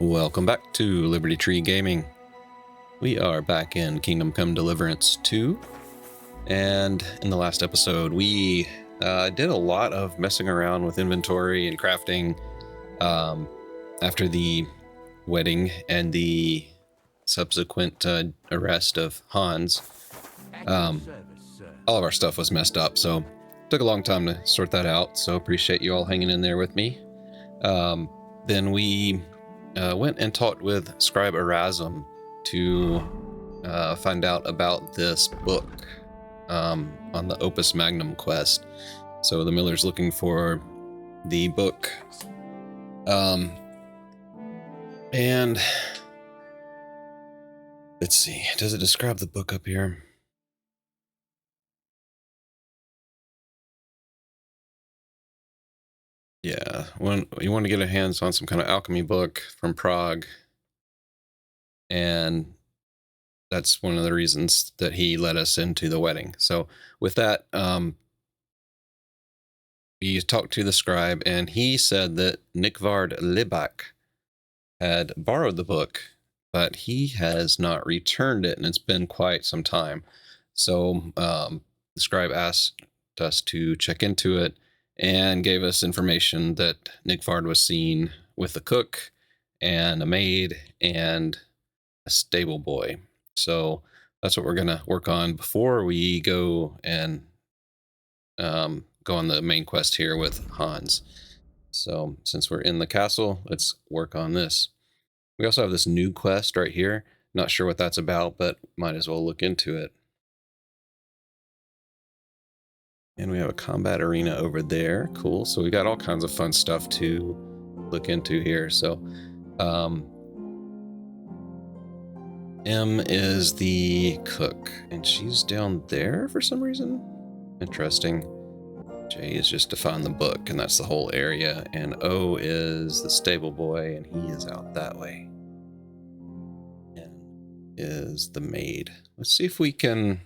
Welcome back to Liberty Tree Gaming. We are back in Kingdom Come Deliverance II, and in the last episode we did a lot of messing around with inventory and crafting after the wedding and the subsequent arrest of Hans. All of our stuff was messed up, so it took a long time to sort that out, so appreciate you all hanging in there with me. Then we went and talked with Scribe Erasm to find out about this book on the Opus Magnum quest. So the miller's looking for the book. And let's see, does it describe the book up here? Yeah, you want to get a hands on some kind of alchemy book from Prague. And that's one of the reasons that he led us into the wedding. So with that, we talked to the scribe, and he said that Nikvard had borrowed the book, but he has not returned it, and it's been quite some time. So the scribe asked us to check into it and gave us information that Nikvard was seen with a cook and a maid and a stable boy. So that's what we're going to work on before we go and go on the main quest here with Hans. So since we're in the castle, let's work on this. We also have this new quest right here. Not sure what that's about, but might as well look into it. And we have a combat arena over there. Cool. So we got all kinds of fun stuff to look into here. So M is the cook, and she's down there for some reason. Interesting. J is just to find the book, and that's the whole area. And O is the stable boy, and he is out that way. N is the maid. Let's see if we can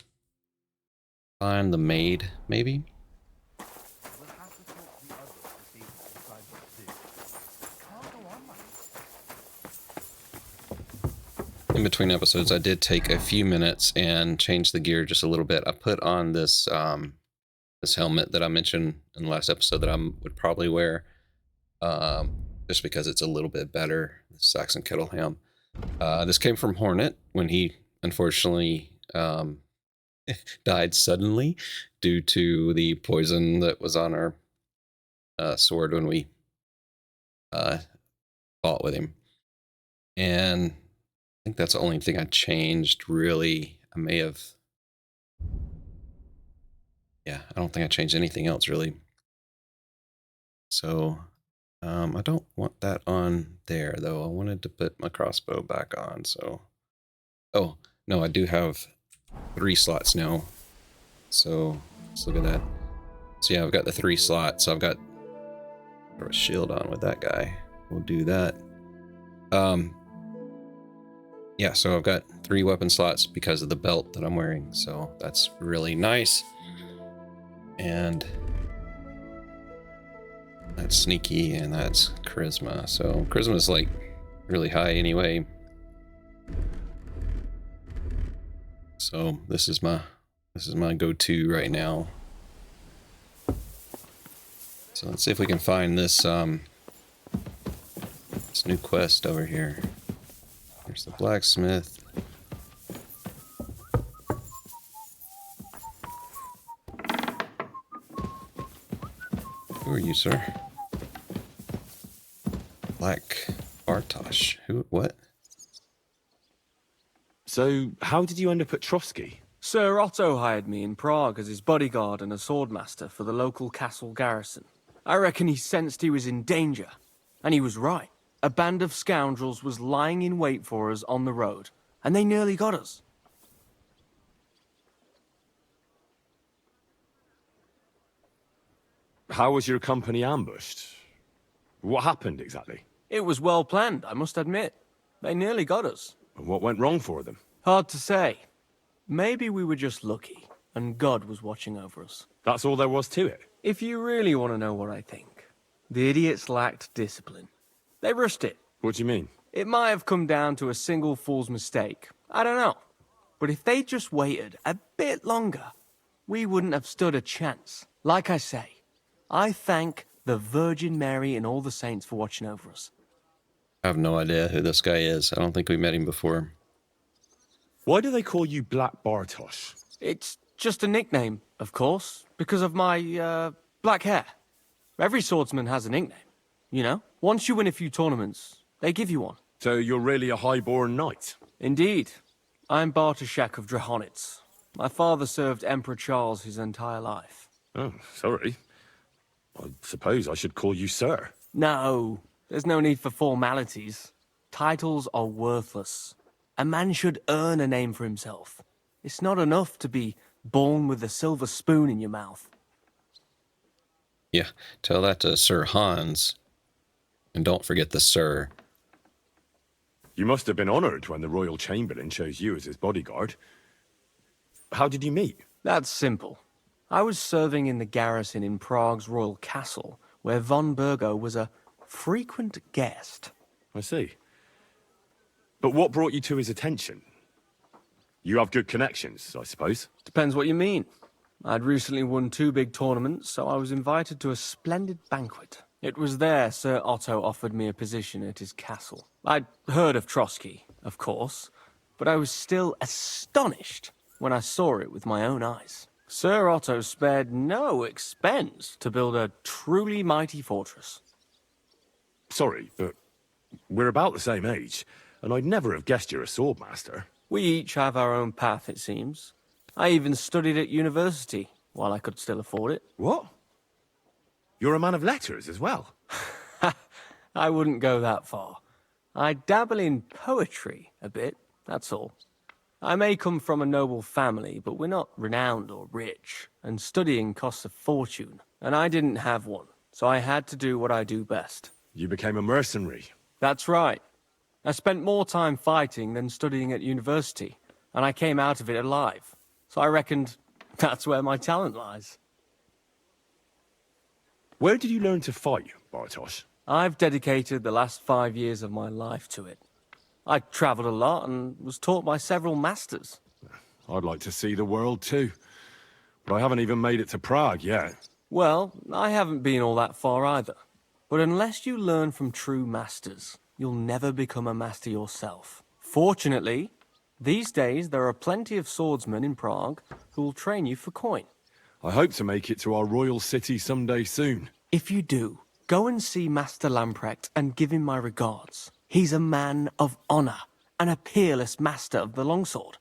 find the maid, maybe. In between episodes, I did take a few minutes and change the gear just a little bit. I put on this this helmet that I mentioned in the last episode that I would probably wear, just because it's a little bit better. The Saxon kettle helm. This came from Hornet when he unfortunately died suddenly due to the poison that was on our sword when we fought with him. And I think that's the only thing I changed, really. I may have... Yeah, I don't think I changed anything else, really. So, I don't want that on there, though. I wanted to put my crossbow back on, so... Oh, no, I do have 3 slots now. So, let's look at that. So yeah, I've got the 3 slots, so I've got a shield on with that guy. We'll do that. Yeah, so I've got 3 weapon slots because of the belt that I'm wearing, so that's really nice. And that's sneaky, and that's charisma. So charisma is like really high anyway. So this is my go-to right now. So let's see if we can find this this new quest over here. There's the blacksmith. Who are you, sir? Black Bartosch. Who? What? So, how did you end up at Trotsky? Sir Otto hired me in Prague as his bodyguard and a swordmaster for the local castle garrison. I reckon he sensed he was in danger. And he was right. A band of scoundrels was lying in wait for us on the road, and they nearly got us. How was your company ambushed? What happened exactly? It was well planned, I must admit. They nearly got us. And what went wrong for them? Hard to say. Maybe we were just lucky, and God was watching over us. That's all there was to it? If you really want to know what I think, the idiots lacked discipline. They rushed it. What do you mean? It might have come down to a single fool's mistake. I don't know. But if they'd just waited a bit longer, we wouldn't have stood a chance. Like I say, I thank the Virgin Mary and all the saints for watching over us. I have no idea who this guy is. I don't think we met him before. Why do they call you Black Bartosch? It's just a nickname, of course, because of my, black hair. Every swordsman has a nickname, you know? Once you win a few tournaments, they give you one. So you're really a highborn knight? Indeed. I'm Bartoszek of Drahonitz. My father served Emperor Charles his entire life. Oh, sorry. I suppose I should call you sir. No, there's no need for formalities. Titles are worthless. A man should earn a name for himself. It's not enough to be born with a silver spoon in your mouth. Yeah, tell that to Sir Hans. And don't forget the sir. You must have been honored when the royal chamberlain chose you as his bodyguard. How did you meet? That's simple. I was serving in the garrison in Prague's royal castle, where von Burgo was a frequent guest. I see. But what brought you to his attention? You have good connections, I suppose. Depends what you mean. I'd recently won 2 big tournaments, so I was invited to a splendid banquet. It was there Sir Otto offered me a position at his castle. I'd heard of Trotsky, of course, but I was still astonished when I saw it with my own eyes. Sir Otto spared no expense to build a truly mighty fortress. Sorry, but we're about the same age, and I'd never have guessed you're a swordmaster. We each have our own path, it seems. I even studied at university, while I could still afford it. What? You're a man of letters as well? I wouldn't go that far. I dabble in poetry a bit, that's all. I may come from a noble family, but we're not renowned or rich, and studying costs a fortune, and I didn't have one, so I had to do what I do best. You became a mercenary. That's right. I spent more time fighting than studying at university, and I came out of it alive. So I reckoned that's where my talent lies. Where did you learn to fight, Bartosz? I've dedicated the last 5 years of my life to it. I travelled a lot and was taught by several masters. I'd like to see the world too, but I haven't even made it to Prague yet. Well, I haven't been all that far either. But unless you learn from true masters, you'll never become a master yourself. Fortunately, these days there are plenty of swordsmen in Prague who will train you for coin. I hope to make it to our royal city someday soon. If you do, go and see Master Lamprecht and give him my regards. He's a man of honor and a peerless master of the longsword.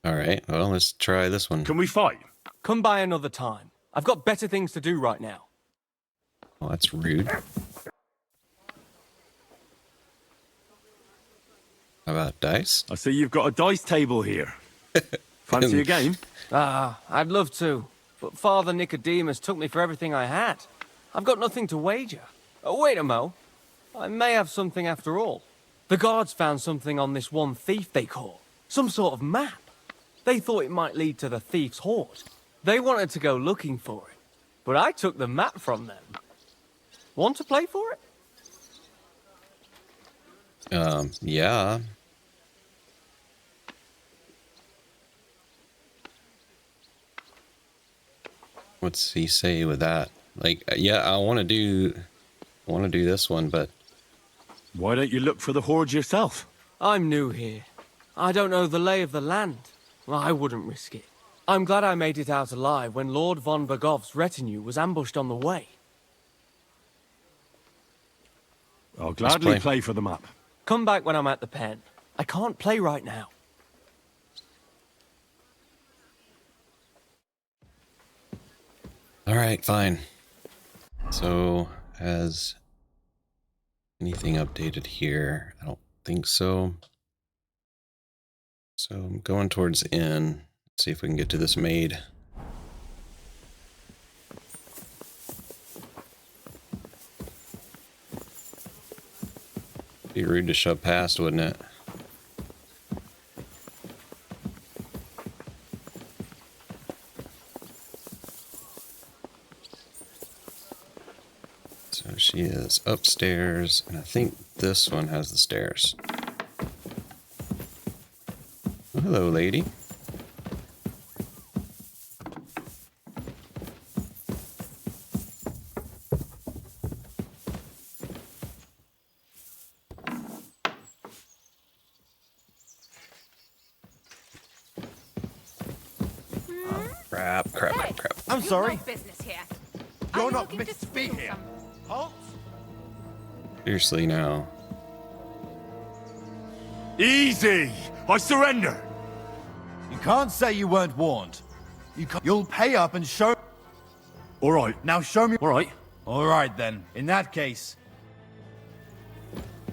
All right, well, let's try this one. Can we fight? Come by another time. I've got better things to do right now. Well, that's rude. How about dice? I see you've got a dice table here. Fancy a game? I'd love to, but Father Nicodemus took me for everything I had. I've got nothing to wager. Oh, wait a mo. I may have something after all. The guards found something on this one thief they caught. Some sort of map. They thought it might lead to the thief's hoard. They wanted to go looking for it, but I took the map from them. Want to play for it? Yeah. What's he say with that? Like, yeah, I want to do this one, but Why don't you look for the hoard yourself? I'm new here. I don't know the lay of the land. Well, I wouldn't risk it. I'm glad I made it out alive when Lord von Bergov's retinue was ambushed on the way. I'll gladly play. play for the map. Come back when I'm at the pen. I can't play right now. all right, fine. So, has anything updated here? I don't think so. So I'm going towards inn. Let's see if we can get to this maid. Be rude to shove past, wouldn't it? So she is upstairs, and I think this one has the stairs. Oh, hello, lady. Crap. I'm sorry. No business here. You're not meant to be here. Halt! Seriously now. Easy! I surrender! You can't say you weren't warned. You'll pay up and show... Alright. Now show me... Alright. Alright then. In that case...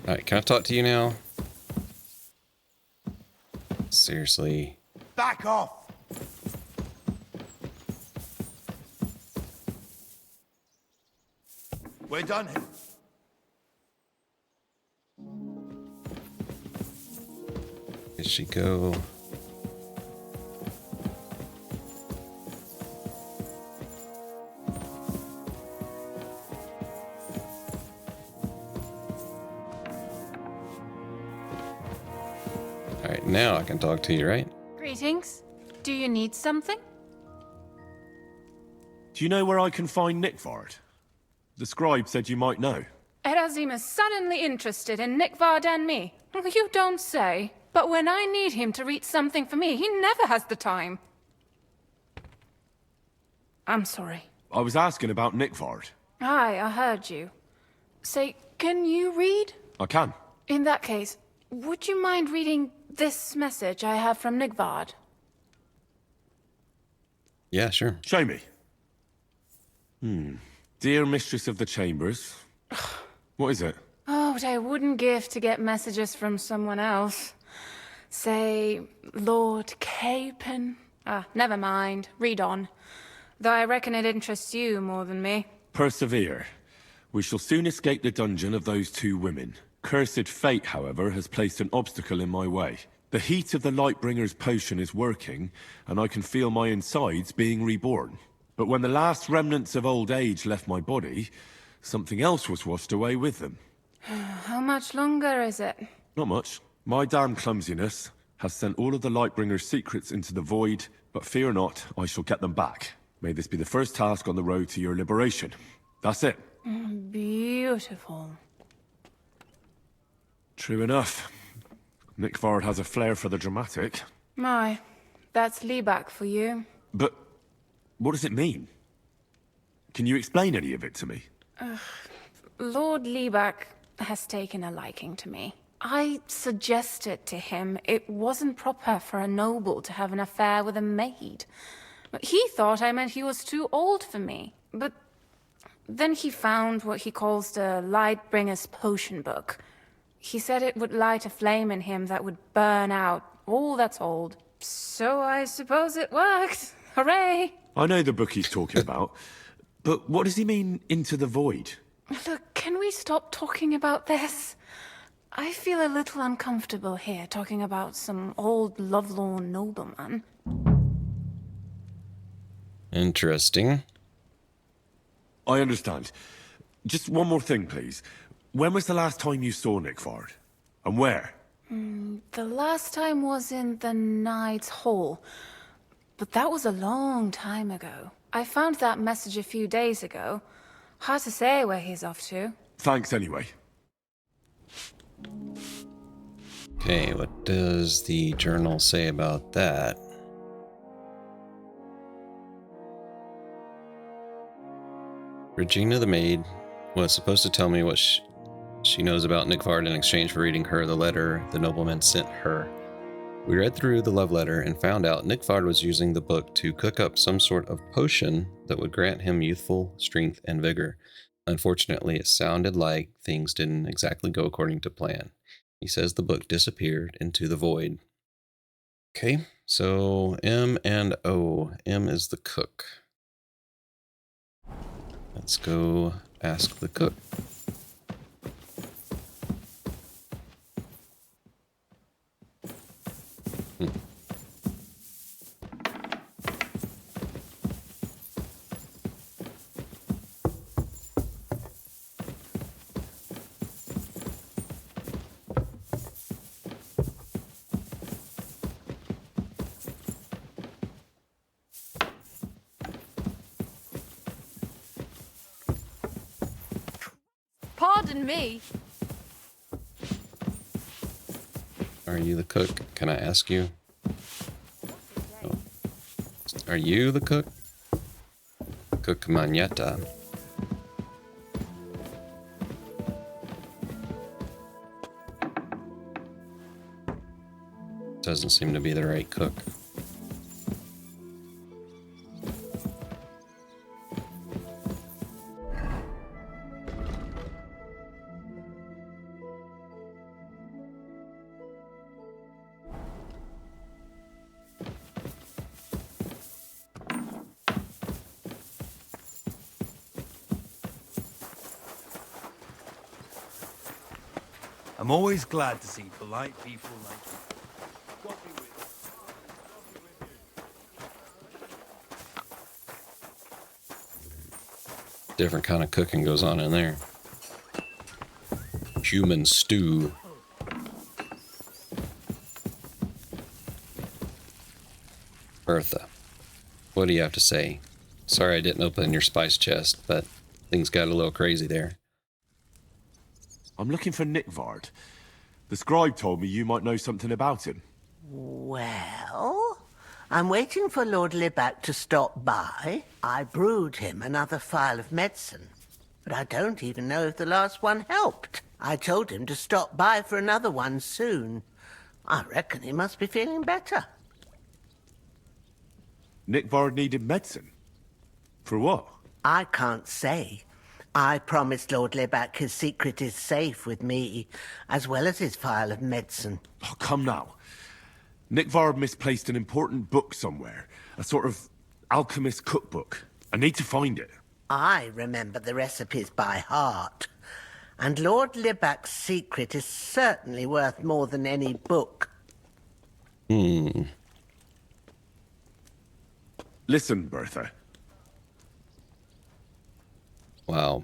Alright, can I talk to you now? Seriously. Back off! We're done here. Did she go? Alright, now I can talk to you, right? Greetings. Do you need something? Do you know where I can find Nikvard? The scribe said you might know. Erazim is suddenly interested in Nikvard and me. You don't say. But when I need him to read something for me, he never has the time. I'm sorry. I was asking about Nikvard. Aye, I heard you. Say, can you read? I can. In that case, would you mind reading this message I have from Nikvard? Yeah, sure. Show me. Dear Mistress of the Chambers. What is it? Oh, what I wouldn't give to get messages from someone else. Say, Lord Capon. Never mind. Read on. Though I reckon it interests you more than me. Persevere. We shall soon escape the dungeon of those two women. Cursed fate, however, has placed an obstacle in my way. The heat of the Lightbringer's potion is working, and I can feel my insides being reborn. But when the last remnants of old age left my body, something else was washed away with them. How much longer is it? Not much. My damn clumsiness has sent all of the Lightbringer's secrets into the void, but fear not, I shall get them back. May this be the first task on the road to your liberation. That's it. Beautiful. True enough. Nikvard has a flair for the dramatic. My, that's Liebach for you. But what does it mean? Can you explain any of it to me? Lord Liebach has taken a liking to me. I suggested to him it wasn't proper for a noble to have an affair with a maid. But he thought I meant he was too old for me. But then he found what he calls the Lightbringer's potion book. He said it would light a flame in him that would burn out all that's old. So I suppose it worked. Hooray! I know the book he's talking about, but what does he mean, into the void? Look, can we stop talking about this? I feel a little uncomfortable here, talking about some old lovelorn nobleman. Interesting. I understand. Just one more thing, please. When was the last time you saw Nikvard? And where? The last time was in the Knight's Hall. But that was a long time ago. I found that message a few days ago. Hard to say where he's off to. Thanks anyway. Okay, what does the journal say about that? Regina the maid was supposed to tell me what she knows about Nikvard in exchange for reading her the letter the nobleman sent her. We read through the love letter and found out Nikvard was using the book to cook up some sort of potion that would grant him youthful strength and vigor. Unfortunately, it sounded like things didn't exactly go according to plan. He says the book disappeared into the void. Okay, so M and O. M is the cook. Let's go ask the cook. Pardon me. Are you the cook? Can I ask you? Oh. Are you the cook? Cook Magneta. Doesn't seem to be the right cook. I'm always glad to see polite people like you. Different kind of cooking goes on in there. Human stew. Bertha, what do you have to say? Sorry I didn't open your spice chest, but things got a little crazy there. I'm looking for Nikvard. The scribe told me you might know something about him. Well, I'm waiting for Lord Libac to stop by. I brewed him another phial of medicine, but I don't even know if the last one helped. I told him to stop by for another one soon. I reckon he must be feeling better. Nikvard needed medicine? For what? I can't say. I promised Lord Libac his secret is safe with me, as well as his phial of medicine. Oh, come now. Nikvard misplaced an important book somewhere. A sort of alchemist cookbook. I need to find it. I remember the recipes by heart. And Lord Libac's secret is certainly worth more than any book. Listen, Bertha. Wow.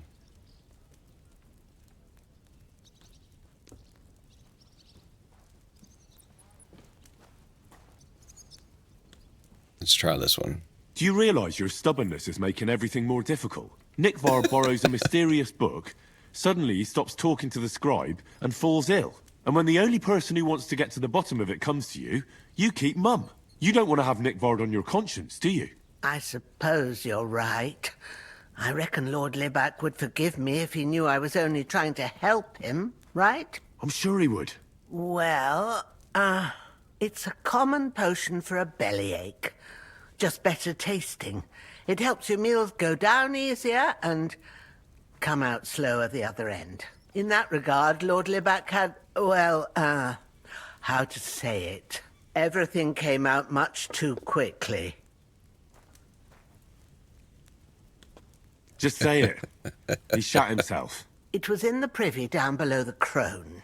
Let's try this one. Do you realize your stubbornness is making everything more difficult? Nikvard borrows a mysterious book, suddenly he stops talking to the scribe, and falls ill. And when the only person who wants to get to the bottom of it comes to you, you keep mum. You don't want to have Nikvard on your conscience, do you? I suppose you're right. I reckon Lord Libac would forgive me if he knew I was only trying to help him, right? I'm sure he would. Well, it's a common potion for a bellyache. Just better tasting. It helps your meals go down easier and come out slower the other end. In that regard, Lord Libac had, well, how to say it? Everything came out much too quickly. Just say it. He shot himself. It was in the privy down below the Crone,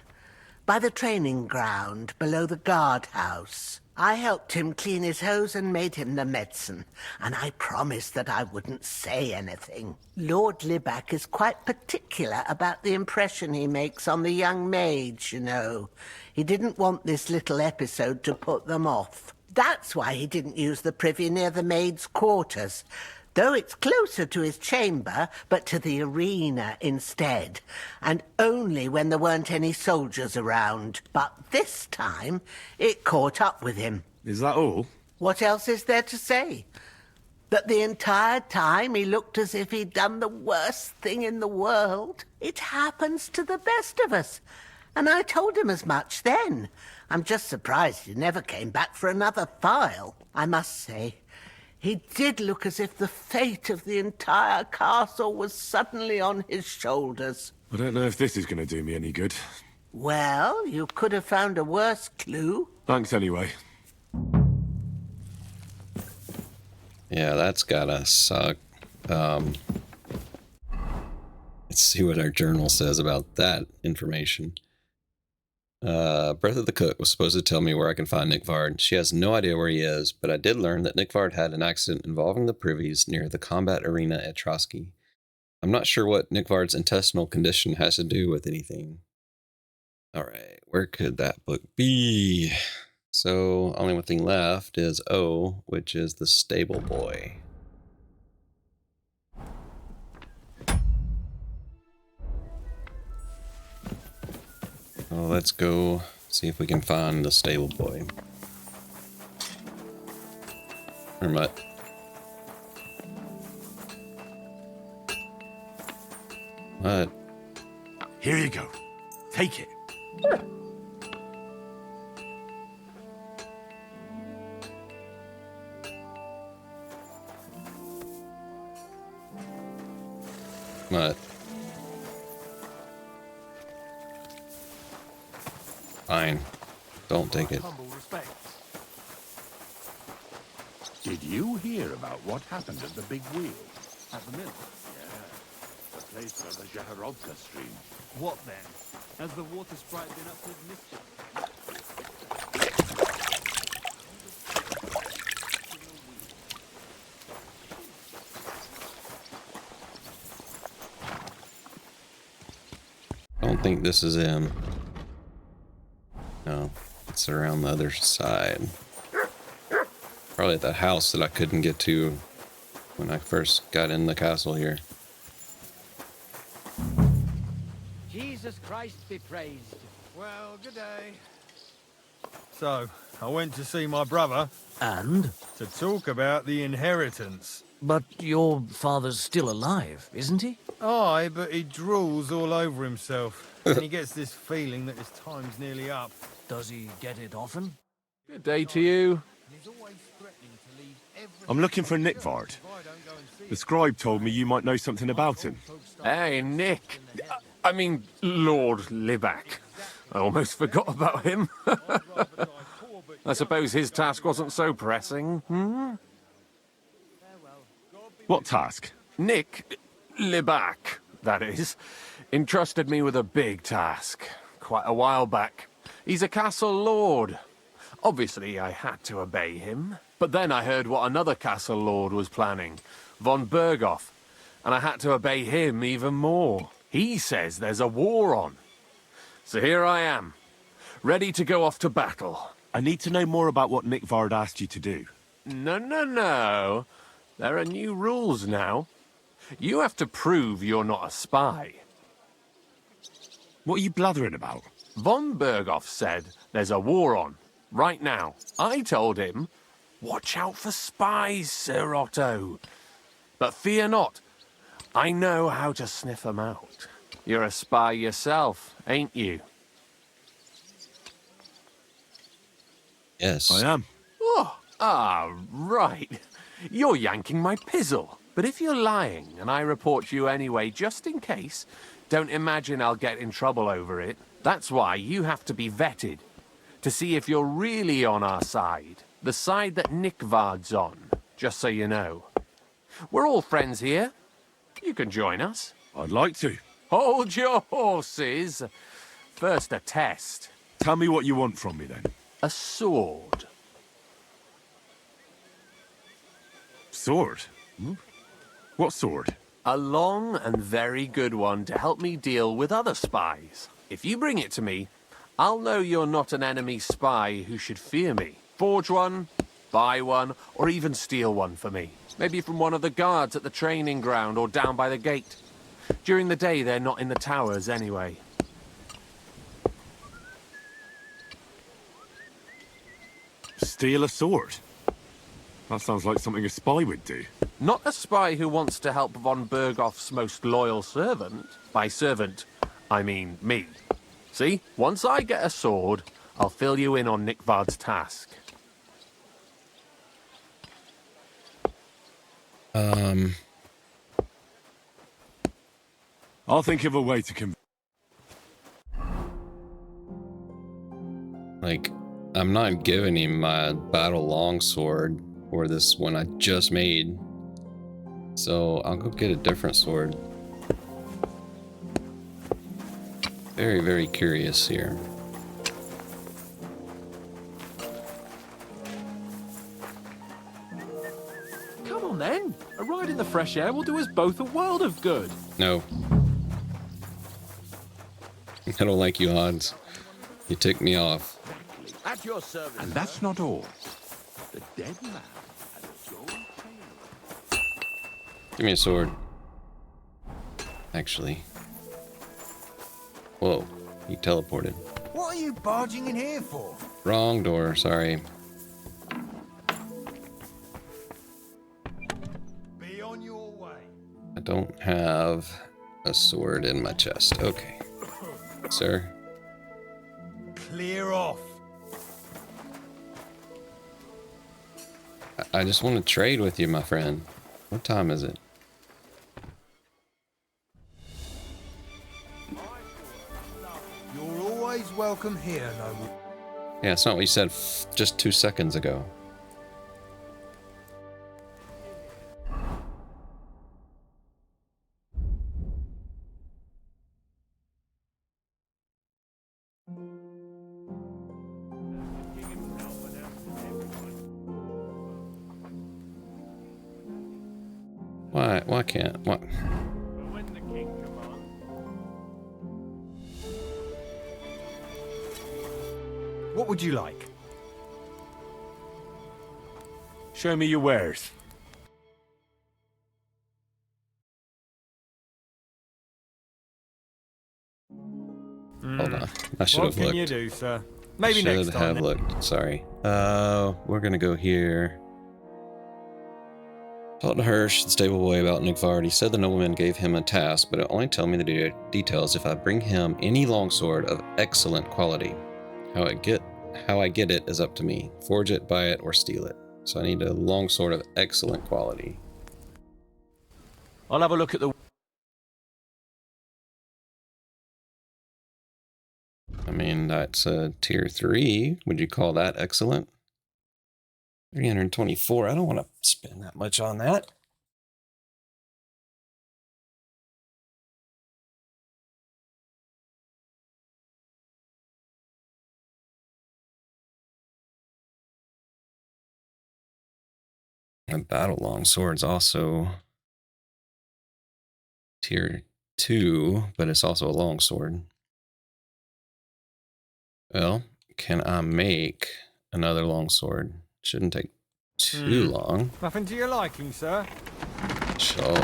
by the training ground below the guardhouse. I helped him clean his hose and made him the medicine, and I promised that I wouldn't say anything. Lord Libac is quite particular about the impression he makes on the young maids, you know. He didn't want this little episode to put them off. That's why he didn't use the privy near the maids' quarters, though it's closer to his chamber, but to the arena instead, and only when there weren't any soldiers around. But this time, it caught up with him. Is that all? What else is there to say? That the entire time he looked as if he'd done the worst thing in the world. It happens to the best of us. And I told him as much then. I'm just surprised he never came back for another file. I must say, he did look as if the fate of the entire castle was suddenly on his shoulders. I don't know if this is going to do me any good. Well, you could have found a worse clue. Thanks anyway. Yeah, that's gotta suck. Let's see what our journal says about that information. Bertha the cook was supposed to tell me where I can find Nikvard. She has no idea where he is, but I did learn that Nikvard had an accident involving the privies near the combat arena at Trotsky. I'm not sure what Nikvard's intestinal condition has to do with anything. Alright, where could that book be? So, only one thing left is O, which is the stable boy. Well, let's go see if we can find the stable boy. Or mutt. What? Here you go. Take it. What? Fine. Don't take it. Humble respects. Did you hear about what happened at the big wheel? At the mill. Yeah, the place where the Zaharovka stream. What then? Has the water sprite been up to mischief? I don't think this is him. No, it's around the other side. Probably at that house that I couldn't get to when I first got in the castle here. Jesus Christ be praised. Well, good day. So, I went to see my brother And? to talk about the inheritance. But your father's still alive, isn't he? Aye, but he drools all over himself. And he gets this feeling that his time's nearly up. Does he get it often? Good day to you. He's always threatening to leave everything. I'm looking for Nikvard. If I don't go and see The scribe told me you might know something about him. Hey, Nick. I mean, Lord Libak. I almost forgot about him. I suppose his task wasn't so pressing, hmm? What task? Nick Libak, that is, entrusted me with a big task quite a while back. He's a castle lord. Obviously, I had to obey him. But then I heard what another castle lord was planning, von Berghoff, and I had to obey him even more. He says there's a war on. So here I am, ready to go off to battle. I need to know more about what Nikvard asked you to do. No. There are new rules now. You have to prove you're not a spy. What are you blathering about? Von Berghoff said there's a war on, right now. I told him, watch out for spies, Sir Otto. But fear not, I know how to sniff them out. You're a spy yourself, ain't you? Yes. I am. Right. You're yanking my pizzle. But if you're lying and I report you anyway, just in case, don't imagine I'll get in trouble over it. That's why you have to be vetted, to see if you're really on our side. The side that Nikvard's on, just so you know. We're all friends here. You can join us. I'd like to. Hold your horses. First, a test. Tell me what you want from me, then. A sword. Sword? What sword? A long and very good one to help me deal with other spies. If you bring it to me, I'll know you're not an enemy spy who should fear me. Forge one, buy one, or even steal one for me. Maybe from one of the guards at the training ground or down by the gate. During the day, they're not in the towers anyway. Steal a sword? That sounds like something a spy would do. Not a spy who wants to help von Berghoff's most loyal servant. By servant, I mean me. See, once I get a sword, I'll fill you in on Nikvard's task. I'll think of a way to Like, I'm not giving him my battle longsword or this one I just made. So I'll go get a different sword. Very, very curious here. Come on then. A ride in the fresh air will do us both a world of good. No. I don't like you, Hans. You ticked me off. At your service. And that's not all. The dead man had a gold chain. Give me a sword. Actually. Whoa, he teleported. What are you barging in here for? Wrong door, sorry. Be on your way. I don't have a sword in my chest. Okay. Sir? Clear off. I just want to trade with you, my friend. What time is it? You're always welcome here, noble. Yeah, it's not what you said just 2 seconds ago. Why can't? What? What would you like? Show me your wares. Hold on. I should What have can looked. you do, sir? Maybe next Should time. have looked. Sorry. We're gonna go here. Talked to Hersh, the stable boy, about Nikvard. He said the nobleman gave him a task, but it'll only tell me the details if I bring him any longsword of excellent quality. How I get it is up to me. Forge it, buy it, or steal it. So I need a longsword of excellent quality. I'll have a look at the... I mean, that's a tier 3. Would you call that excellent? 324. I don't want to spend that much on that. And battle longsword's also tier 2, but it's also a longsword. Well, can I make another longsword? Shouldn't take too long. Nothing to your liking, sir? Sure.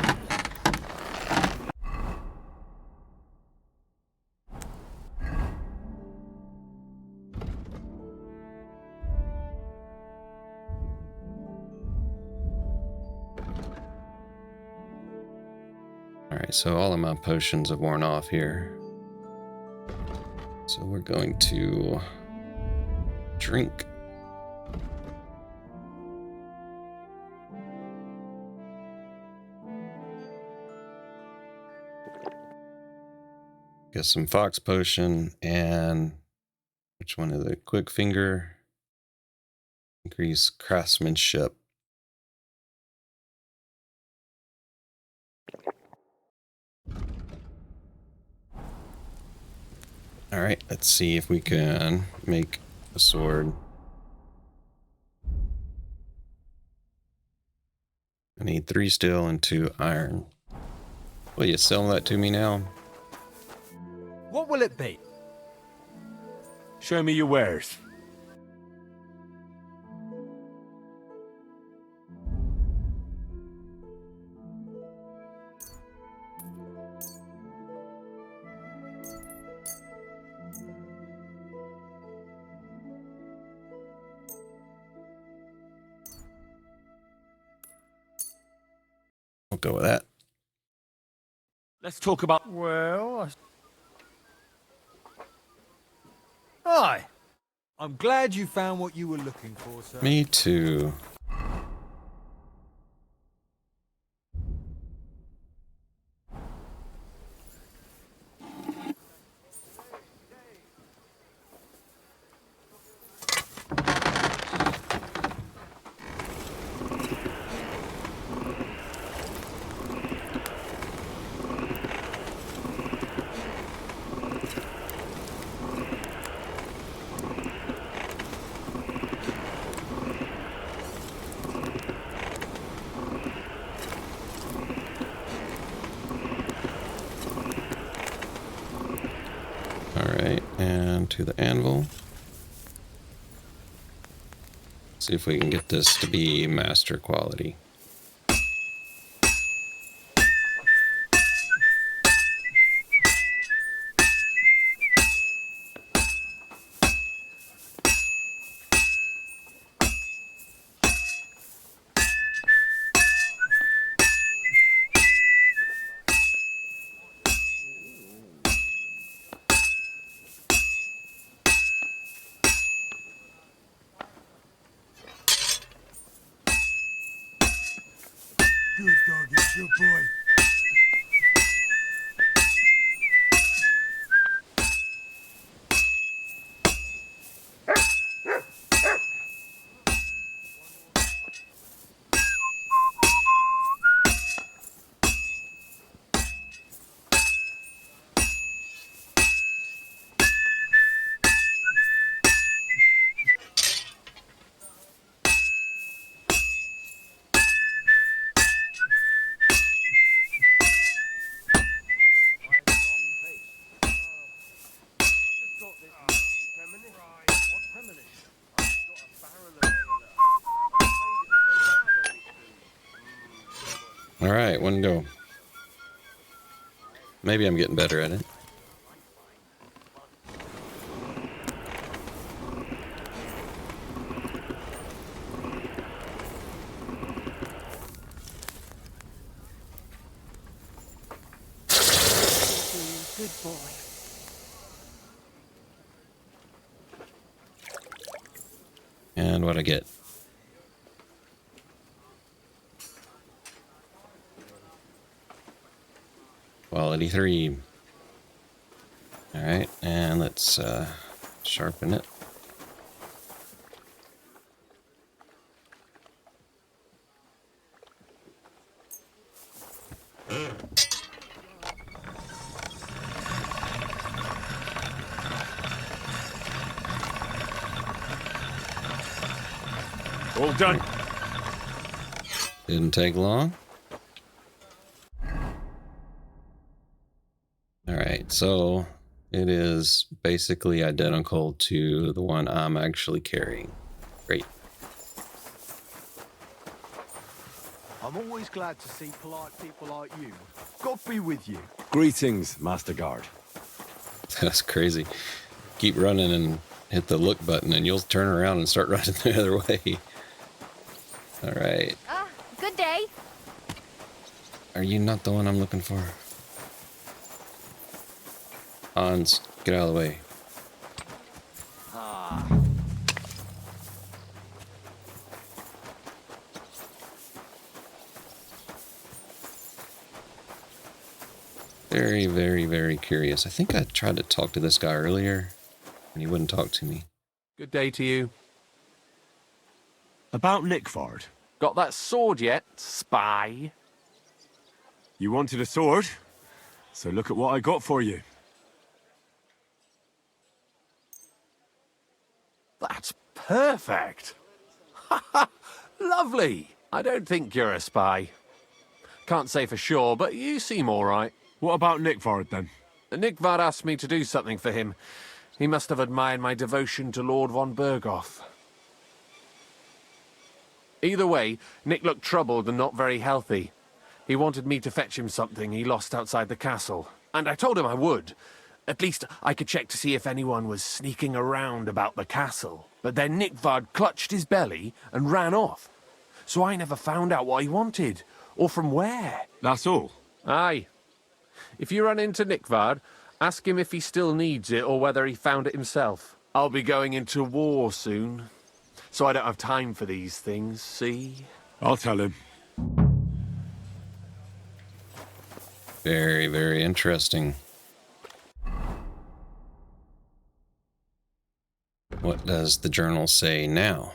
Alright, so all of my potions have worn off here. So we're going to drink. Get some fox potion and which one is it? Quick finger. Increase craftsmanship. All right, let's see if we can make a sword. I need 3 steel and 2 iron. Will you sell that to me now? What will it be? Show me your wares. We'll go with that. Let's talk about... Well, Hi. I'm glad you found what you were looking for, sir. Me too. Alright, and to the anvil. See if we can get this to be master quality. Good boy. All right, one go. Maybe I'm getting better at it. Good boy. And what I get? Quality 3. All right, and let's sharpen it. All done. Didn't take long. All right, so it is basically identical to the one I'm actually carrying. Great. I'm always glad to see polite people like you. God be with you. Greetings, Master Guard. That's crazy. Keep running and hit the look button and you'll turn around and start running the other way. All right. Good day. Are you not the one I'm looking for? Hans, get out of the way. Very, very, very curious. I think I tried to talk to this guy earlier and he wouldn't talk to me. Good day to you. About Nikvard. Got that sword yet, spy? You wanted a sword? So look at what I got for you. That's perfect. Lovely. I don't think you're a spy. Can't say for sure, but you seem all right. What about Nikvard, then? Nikvard asked me to do something for him. He must have admired my devotion to Lord von Berghoff. Either way, Nick looked troubled and not very healthy. He wanted me to fetch him something he lost outside the castle, and I told him I would. At least I could check to see if anyone was sneaking around about the castle. But then Nikvard clutched his belly and ran off. So I never found out what he wanted, or from where. That's all? Aye. If you run into Nikvard, ask him if he still needs it or whether he found it himself. I'll be going into war soon, so I don't have time for these things, see? I'll tell him. Very, very interesting. What does the journal say now?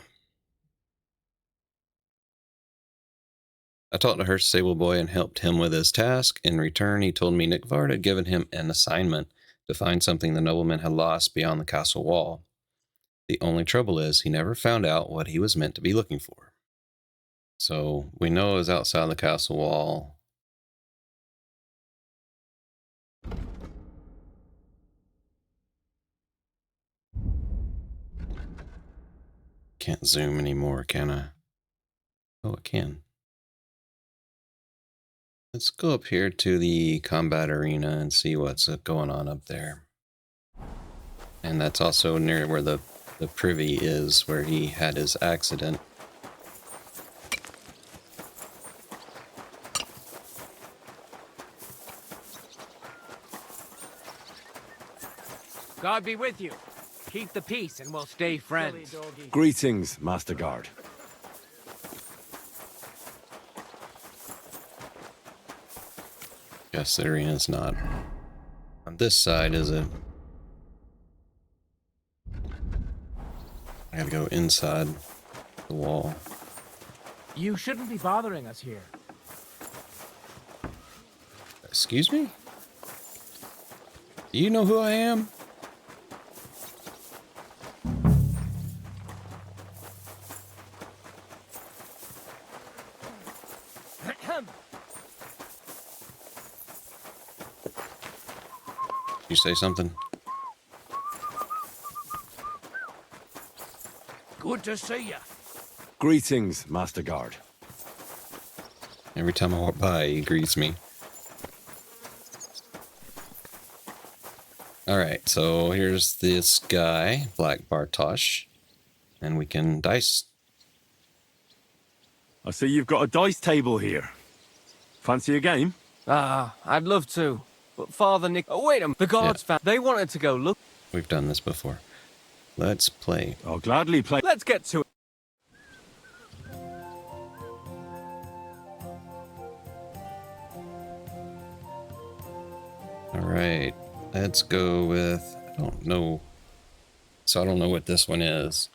I talked to Hersh Sable Boy and helped him with his task. In return, he told me Nikvard had given him an assignment to find something the nobleman had lost beyond the castle wall. The only trouble is he never found out what he was meant to be looking for. So we know it was outside the castle wall. Can't zoom anymore, can I? Oh, I can. Let's go up here to the combat arena and see what's going on up there. And that's also near where the privy is, where he had his accident. God be with you. Keep the peace and we'll stay friends. Greetings, Master Guard. Guess the arena's not on this side, is it? I gotta go inside the wall. You shouldn't be bothering us here. Excuse me? Do you know who I am? You say something? Good to see you. Greetings, Master Guard. Every time I walk by, he greets me. Alright, so here's this guy, Black Bartosch. And we can dice. I see you've got a dice table here. Fancy a game? I'd love to. But Father Nick... Oh, wait a minute. The guards found... They wanted to go look... We've done this before. Let's play. I'll gladly play. Let's get to it. Alright, let's go with... I don't know. So I don't know what this one is.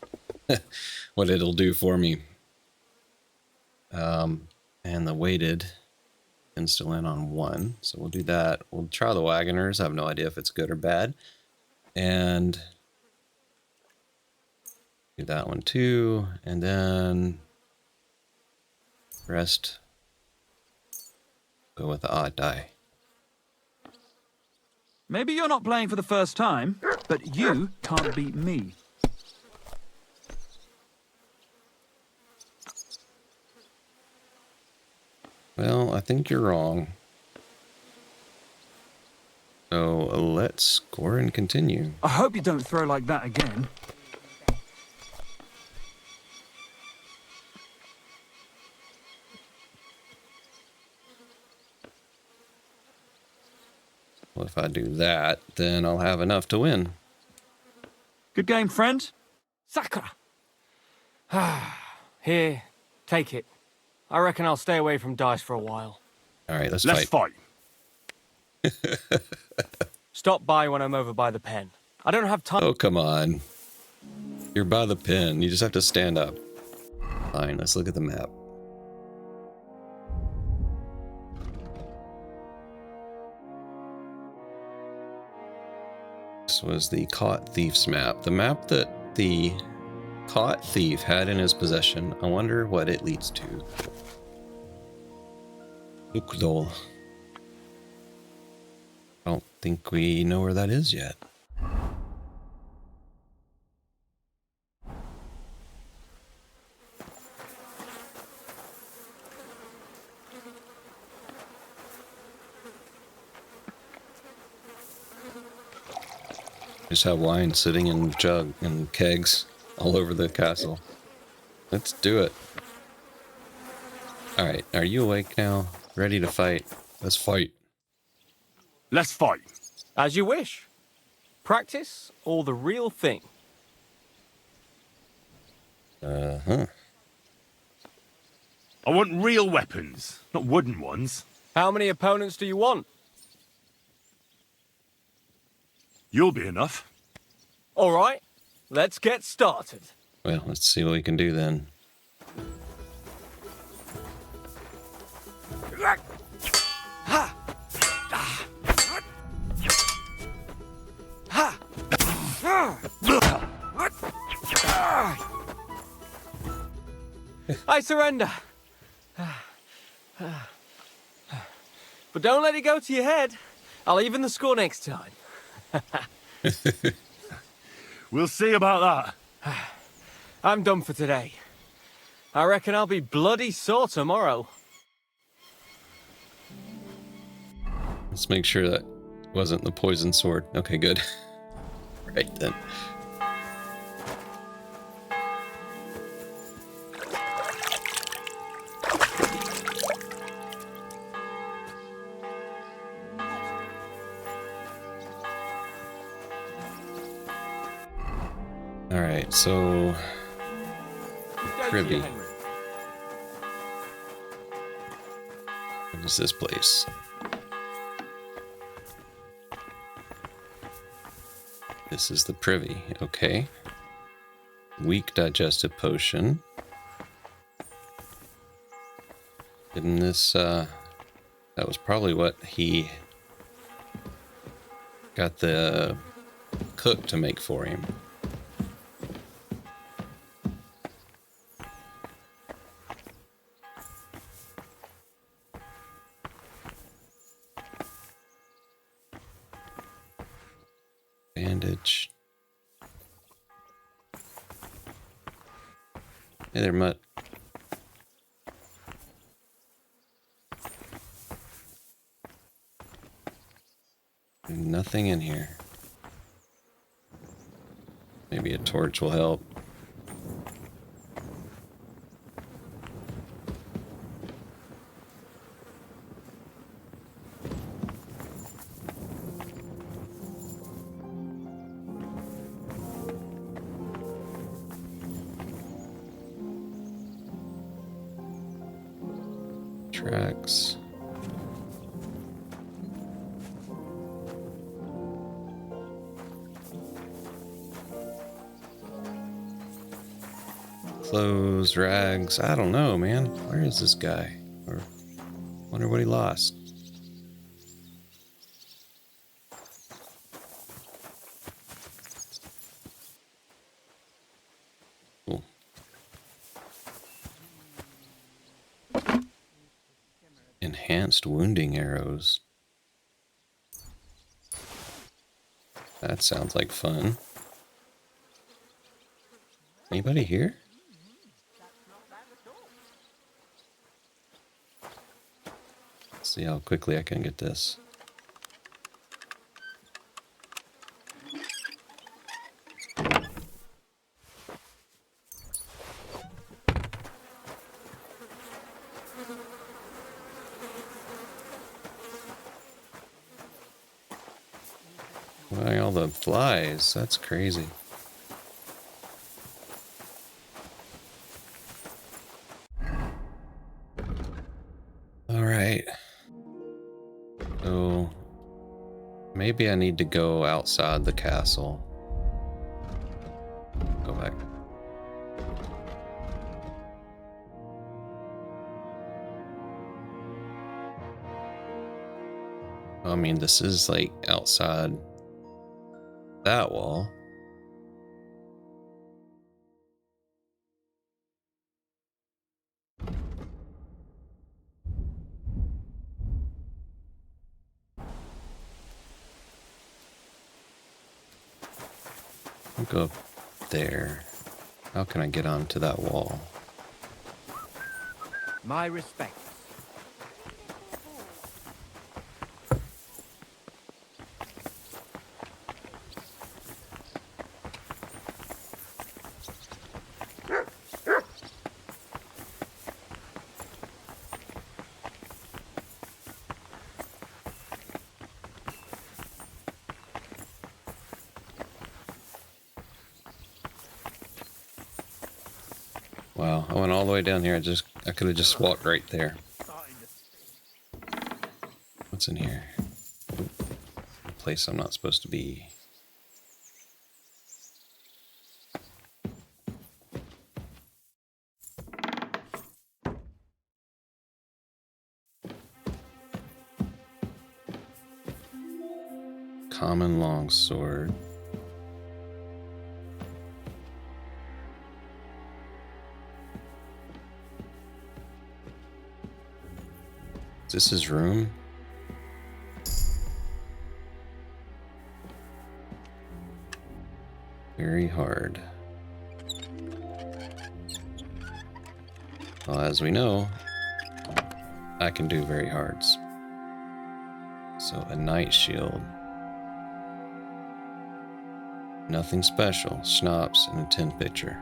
What it'll do for me. And the weighted can still in on 1. So we'll do that. We'll try the Wagoners. I have no idea if it's good or bad. And do that one too. And then rest go with the odd die. Maybe you're not playing for the first time, but you can't beat me. Well, I think you're wrong. So let's score and continue. I hope you don't throw like that again. Well, if I do that, then I'll have enough to win. Good game, friend. Sakra! Here, take it. I reckon I'll stay away from dice for a while. Alright, let's fight. Stop by when I'm over by the pen. I don't have time. Oh, come on. You're by the pen. You just have to stand up. Fine, let's look at the map. This was the Caught Thief's map. The map that the Caught Thief had in his possession. I wonder what it leads to. Ukdol. I don't think we know where that is yet. Just have wine sitting in jug and kegs all over the castle. Let's do it. Alright, are you awake now? Ready to fight? Let's fight. Let's fight. As you wish. Practice or the real thing? I want real weapons, not wooden ones. How many opponents do you want? You'll be enough. All right, let's get started. Well, let's see what we can do then. I surrender. But don't let it go to your head. I'll even the score next time. We'll see about that. I'm done for today. I reckon I'll be bloody sore tomorrow. Let's make sure that wasn't the poison sword. Okay, good. Right then. Alright, so Privy. What is this place? This is the privy. Okay. Weak digestive potion. Didn't this, that was probably what he got the cook to make for him. Bandage. Hey there, Mutt. Nothing in here. Maybe a torch will help. Tracks. Clothes, rags. I don't know, man. Where is this guy? Or wonder what he lost. Cool. Enhanced wounding arrows. That sounds like fun. Anybody here? Let's see how quickly I can get this. Why all the flies? That's crazy. All right. So maybe I need to go outside the castle. Go back. I mean, this is like outside that wall. I'll go up there. How can I get onto that wall? My respects. Wow, I went all the way down here. I could have just walked right there. What's in here? A place I'm not supposed to be. Common longsword. Is this his room? Very hard. Well, as we know, I can do very hards. So a night shield. Nothing special. Schnapps and a tin pitcher.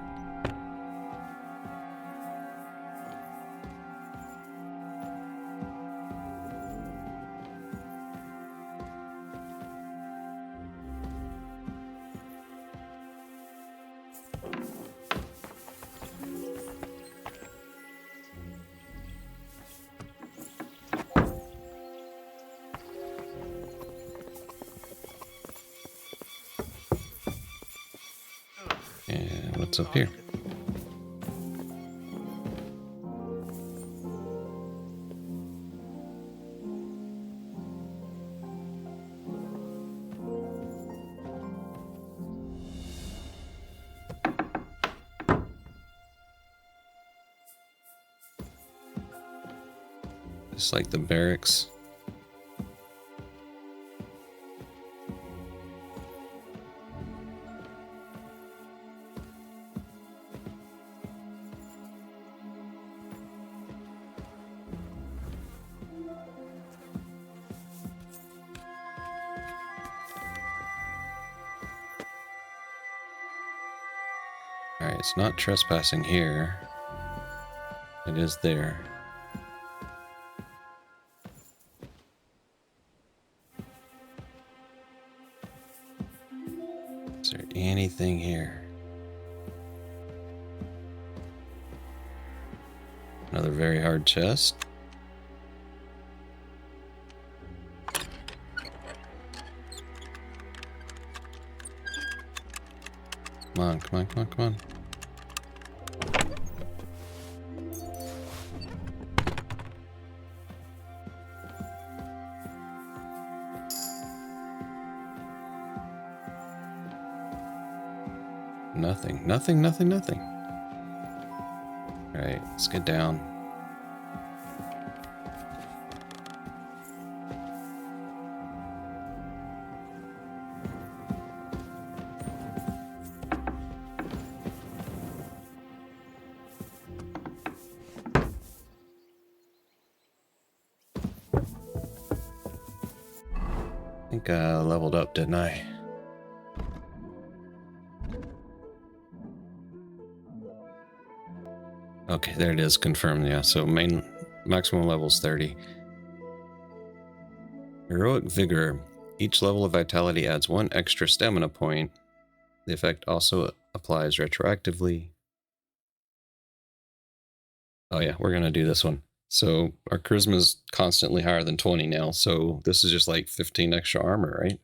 what's up here? Just like the barracks. Alright, it's not trespassing here. It is there. Is there anything here? Another very hard chest. Come on, come on, come on, come on. Nothing, nothing, nothing, nothing. All right, let's get down. I think I leveled up, didn't I? Okay, there it is, confirmed, yeah. So main maximum level is 30. Heroic Vigor. Each level of vitality adds 1 extra stamina point. The effect also applies retroactively. Oh yeah, we're gonna do this one. So our charisma is constantly higher than 20 now, so this is just like 15 extra armor, right?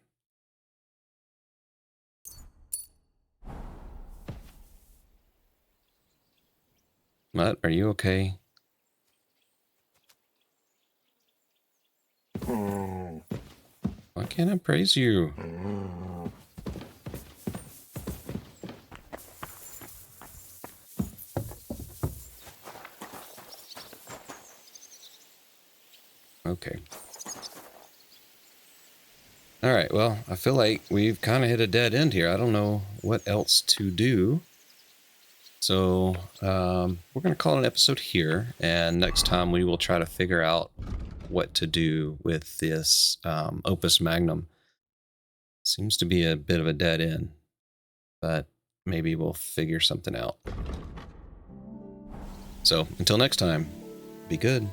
Matt, are you okay? Why can't I praise you? Okay. All right, well, I feel like we've kind of hit a dead end here. I don't know what else to do. So we're going to call it an episode here, and next time we will try to figure out what to do with this Opus Magnum. Seems to be a bit of a dead end, but maybe we'll figure something out. So until next time, be good.